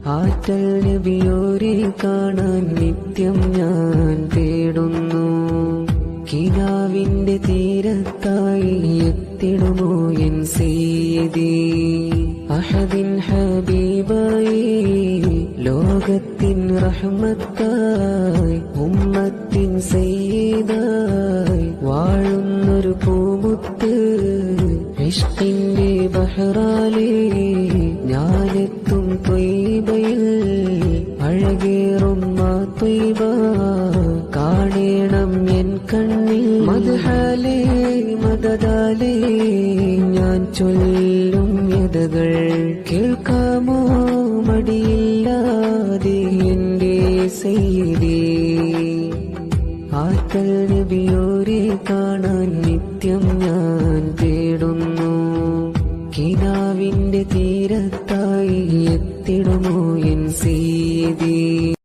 ആറ്റൽ നബിയോരെ കാണാൻ നിത്യം ഞാൻ തേടുന്നു. കിനാവിന്റെ തീരത്തായി എത്തിടുമോ എൻ സയ്യിദി. അഹദിൻ ഹബീബായി ലോകത്തിൻ റഹ്മത്തായി ഉമ്മത്തിൻ സയ്യിദായി വാഴുന്നൊരു പൂമുത്ത് ഇഷ്കിന്റെ ബഹ്റാലേ ഞാനെത്തും ത്വയ്ബയിൽ. അഴകേറും ആ ത്വയ്ബ കാണേണം എൻ കണ്ണിൽ. മദ്ഹാലേ മദദാലേ ഞാൻ ചൊല്ലും യദകൾ കേൾക്കാമോ മടിയില്ലാതെ എന്റെ സയ്യിദി. ആറ്റൽ നബിയോരെ കാണാൻ നിത്യം ഞാൻ തേടുന്നു. കിനാവിന്റെ തീരത്തായി എത്തിടുമോ എൻ സയ്യിദി.